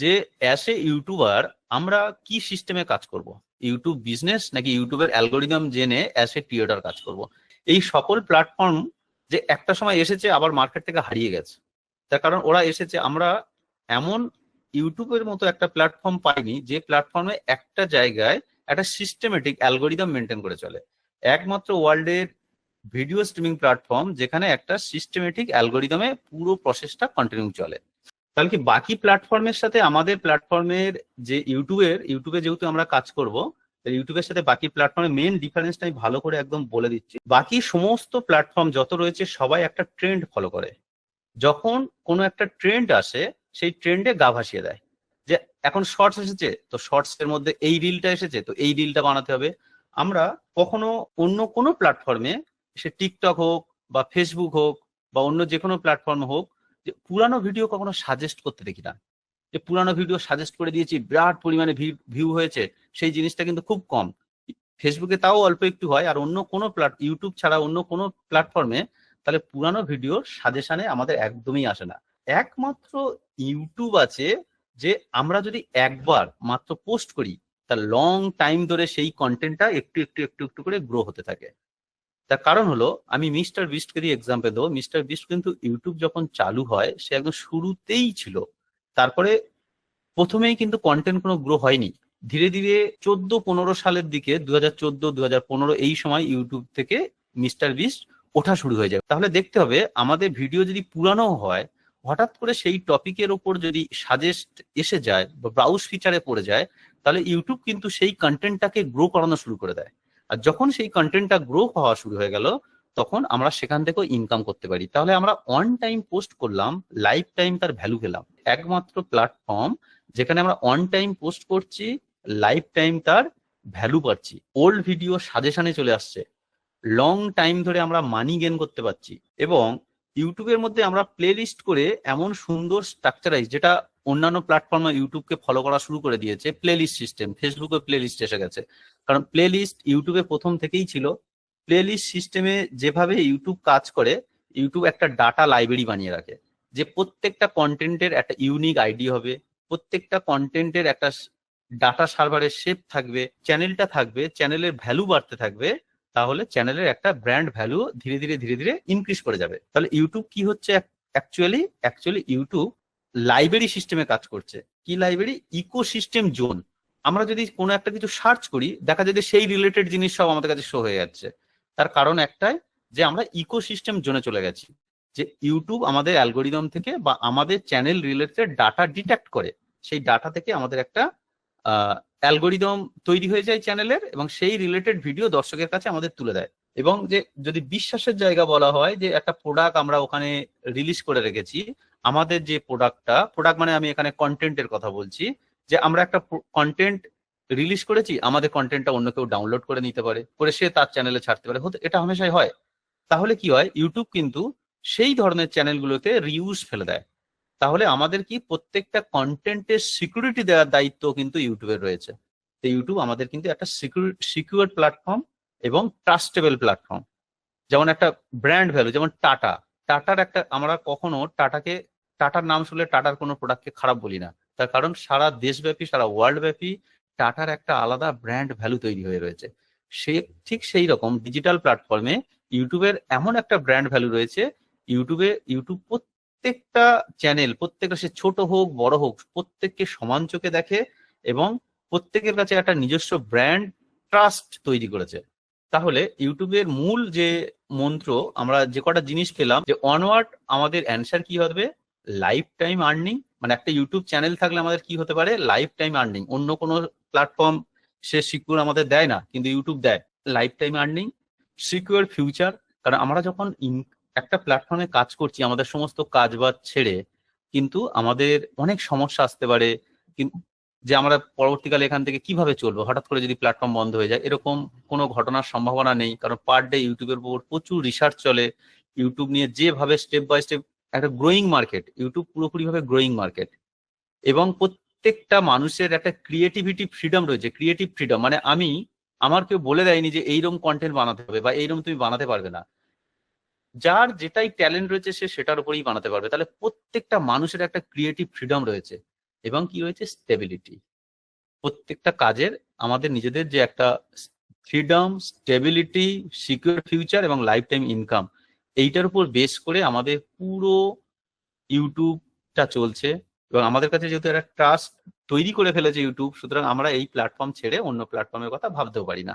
যে as a YouTuber আমরা কি সিস্টেমে কাজ করব, ইউটিউব বিজনেস নাকি ইউটিউবের অ্যালগোরিদম জেনে অ্যাজ এ ক্রিয়েটর কাজ করব। এই সকল প্ল্যাটফর্ম যে একটা সময় এসেছে আবার মার্কেট থেকে হারিয়ে গেছে, তার কারণ ওরা এসেছে, আমরা এমন ইউটিউবের মতো একটা প্ল্যাটফর্ম পাইনি যে প্ল্যাটফর্মে একটা জায়গায় একটা সিস্টেমেটিক অ্যালগোরিদম মেনটেন করে চলে। একমাত্র ওয়ার্ল্ডের ভিডিও স্ট্রিমিং প্ল্যাটফর্ম যেখানে একটা সিস্টেমেটিক অ্যালগোরিদমে পুরো প্রসেসটা কন্টিনিউ চলে। তাহলে কি বাকি প্ল্যাটফর্মের সাথে আমাদের প্ল্যাটফর্মের যে ইউটিউবে যেহেতু আমরা কাজ করব, ইউটিউবের সাথে বাকি প্ল্যাটফর্মের মেন ডিফারেন্সটা আমি ভালো করে একদম বলে দিচ্ছি। বাকি সমস্ত প্ল্যাটফর্ম যত রয়েছে সবাই একটা ট্রেন্ড ফলো করে। যখন কোনো একটা ট্রেন্ড আসে সেই ট্রেন্ডে গা ভাসিয়ে দেয়, যে এখন শর্টস এসেছে তো শর্টস এর মধ্যে এই রিলটা এসেছে তো এই রিলটা বানাতে হবে। আমরা কখনো অন্য কোনো প্ল্যাটফর্মে, সে টিকটক হোক বা ফেসবুক হোক বা অন্য যে কোনো প্ল্যাটফর্ম হোক, যে পুরানো ভিডিও কখনো সাজেস্ট করতে দেখি না। যে পুরানো ভিডিও সাজেস্ট করে দিয়েছি, বিরাট পরিমাণে ভিউ হয়েছে, সেই জিনিসটা কিন্তু খুব কম। ফেসবুকে তাও অল্প একটু হয়, আর অন্য কোনো ইউটিউব ছাড়া অন্য কোনো প্ল্যাটফর্মে তাহলে পুরানো ভিডিও সাজেশনে আমাদের একদমই আসে না। একমাত্র ইউটিউব আছে যে আমরা যদি একবার মাত্র পোস্ট করি তার লং টাইম ধরে সেই কন্টেন্টটা একটু একটু একটু একটু করে গ্রো হতে থাকে। তার কারণ হলো, আমি মিস্টার বিস্টকে দিয়ে এক্সাম্পল দেবো। মিস্টার বিস্ট কিন্তু ইউটিউব যখন চালু হয় সে একদম শুরুতেই ছিল, তারপরে প্রথমেই কিন্তু কন্টেন্ট কোনো গ্রো হয়নি। ধীরে ধীরে 14-15 সালের দিকে, 2014-2015 এই সময় ইউটিউব থেকে মিস্টার বিস্ট ওঠা শুরু হয়ে যায়। তাহলে দেখতে হবে আমাদের ভিডিও যদি পুরানো হয়, হঠাৎ করে সেই টপিকের ওপর যদি সাজেস্ট এসে যায় বা ব্রাউজ ফিচারে পড়ে যায়, তাহলে ইউটিউব কিন্তু সেই কন্টেন্টটাকে গ্রো করানো শুরু করে দেয়। আর যখন সেই কন্টেন্টটা গ্রো হওয়া শুরু হয়ে গেল, তখন আমরা সেখান থেকেও ইনকাম করতে পারি। তাহলে আমরা অন টাইম পোস্ট করলাম, লাইফ টাইম তার ভ্যালু পেলাম। একমাত্র প্ল্যাটফর্ম যেখানে আমরা অন টাইম পোস্ট করছি, লাইফ টাইম তার ভ্যালু পাচ্ছি, ওল্ড ভিডিও সাজেশনে চলে আসছে, লং টাইম ধরে আমরা মানি গেন করতে পারছি। এবং ইউটিউবের মধ্যে আমরা প্লে লিস্ট করে এমন সুন্দর স্ট্রাকচারাইজ, যেটা অন্যান্য প্ল্যাটফর্মে ইউটিউবকে ফলো করা শুরু করে দিয়েছে, প্লে লিস্ট সিস্টেম। ফেসবুকে প্লে লিস্ট এসে গেছে, কারণ প্লে লিস্ট ইউটিউবে প্রথম থেকেই ছিল। প্লে লিস্ট সিস্টেমে যেভাবে ইউটিউব কাজ করে, ইউটিউব একটা ডাটা লাইব্রেরি বানিয়ে রাখে, যে প্রত্যেকটা কন্টেন্টের একটা ইউনিক আইডি হবে, প্রত্যেকটা কন্টেন্টের একটা ডাটা সার্ভারের শেপ থাকবে, চ্যানেলটা থাকবে, চ্যানেলের ভ্যালু বাড়তে থাকবে, তাহলে চ্যানেলের একটা ব্র্যান্ড ভ্যালু ধীরে ধীরে ধীরে ধীরে ইনক্রিজ করে যাবে। তাহলে ইউটিউব কি হচ্ছে, অ্যাকচুয়ালি ইউটিউব লাইব্রেরি সিস্টেমে কাজ করছে। কি লাইব্রেরি? Ecosystem zone. আমরা যদি কোনো একটা কিছু সার্চ করি, দেখা যায় যে সেই রিলেটেড জিনিস সব আমাদের কাছে শো হয়ে যাচ্ছে। তার কারণ একটাই, যে আমরা ইকোসিস্টেম জোনে চলে গেছি। যে ইউটিউব আমাদের অ্যালগোরিদম থেকে বা আমাদের চ্যানেল রিলেটেড ডাটা ডিটেক্ট করে, সেই ডাটা থেকে আমাদের একটা অ্যালগোরিদম তৈরি হয়ে যায় চ্যানেলের, এবং সেই রিলেটেড ভিডিও দর্শকের কাছে আমাদের তুলে দেয়। এবং যে যদি বিশ্বাসের জায়গা বলা হয়, যে একটা প্রোডাক্ট আমরা ওখানে রিলিজ করে রেখেছি, আমাদের যে প্রোডাক্ট মানে আমি এখানে কন্টেন্টের কথা বলছি, যে আমরা একটা কন্টেন্ট রিলিজ করেছি, আমাদের কন্টেন্টটা অন্য কেউ ডাউনলোড করে নিতে পারে, করে সে তার চ্যানেলে ছাড়তে পারে, এটা হামেশাই হয়। তাহলে কি হয়, ইউটিউব কিন্তু সেই ধরনের চ্যানেলগুলোতে রিউজ ফেলে দেয়। তাহলে আমাদের কি প্রত্যেকটা কন্টেন্টের সিকিউরিটি দেওয়ার দায়িত্ব কিন্তু ইউটিউবের রয়েছে। তো ইউটিউব আমাদের কিন্তু একটা সিকিউর প্ল্যাটফর্ম এবং ট্রাস্টেবল প্ল্যাটফর্ম। যেমন একটা ব্র্যান্ড ভ্যালু, যেমন টাটার একটা, আমরা কখনো টাটার নাম শুনলে টাটার কোনো প্রোডাক্টকে খারাপ বলি না। তার কারণ সারা দেশব্যাপী, সারা ওয়ার্ল্ড ব্যাপী টাটার একটা আলাদা ব্র্যান্ড ভ্যালু তৈরি হয়ে রয়েছে। সে ঠিক সেই রকম ডিজিটাল প্ল্যাটফর্মে ইউটিউবের এমন একটা ব্র্যান্ড ভ্যালু রয়েছে। ইউটিউব প্রত্যেকটা চ্যানেল, প্রত্যেকটা, সে ছোট হোক বড় হোক, প্রত্যেককে সমান চোখে দেখে এবং প্রত্যেকের কাছে একটা নিজস্ব ব্র্যান্ড ট্রাস্ট তৈরি করেছে। তাহলে ইউটিউবের মূল যে মন্ত্র, আমরা যে কটা জিনিস পেলাম, যে অনওয়ার্ড আমাদের অ্যান্সার কি হবে, লাইফ টাইম আর্নিং। মানে একটা ইউটিউব চ্যানেল থাকলে আমাদের কি হতে পারে, লাইফ টাইম আর্নিং। অন্য কোনো প্ল্যাটফর্ম সে সিকিউর আমাদের দেয় না, কিন্তু ইউটিউব দেয় life time earning. Secure future, কারণ আমরা যখন একটা প্ল্যাটফর্মে কাজ করছি, আমাদের সমস্ত কাজ বাজ ছেড়ে কিন্তু আমাদের অনেক সমস্যা আসতে পারে, যে আমরা পরবর্তীকালে এখান থেকে কিভাবে চলবো, হঠাৎ করে যদি প্ল্যাটফর্ম বন্ধ হয়ে যায়, এরকম কোনো ঘটনার সম্ভাবনা নেই। কারণ পার ডে ইউটিউবের উপর প্রচুর রিসার্চ চলে। ইউটিউব নিয়ে যেভাবে স্টেপ বাই স্টেপ একটা গ্রোয়িং মার্কেট, ইউটিউব পুরোপুরি ভাবে গ্রোয়িং মার্কেট। এবং প্রত্যেকটা মানুষের একটা ক্রিয়েটিভিটি ফ্রিডম রয়েছে। ক্রিয়েটিভ ফ্রিডম মানে আমার কেউ বলে দেয়নি যে এইরকম কন্টেন্ট বানাতে হবে বা এইরকম তুমি বানাতে পারবে না। যার যেটাই ট্যালেন্ট রয়েছে সে সেটার উপরেই বানাতে পারবে। তাহলে প্রত্যেকটা মানুষের একটা ক্রিয়েটিভ ফ্রিডম রয়েছে। এবং কি রয়েছে স্টেবিলিটি। প্রত্যেকটা কাজের আমাদের নিজেদের যে একটা ফ্রিডম, স্টেবিলিটি, সিকিউর ফিউচার এবং লাইফ টাইম ইনকাম, এইটার উপর বেস করে আমাদের পুরো ইউটিউবটা চলছে। এবং আমাদের কাছে যেহেতু একটা ট্রাস্ট তৈরি করে ফেলেছে ইউটিউব, সুতরাং আমরা এই প্ল্যাটফর্ম ছেড়ে অন্য প্ল্যাটফর্মের কথা ভাবতেও পারি না।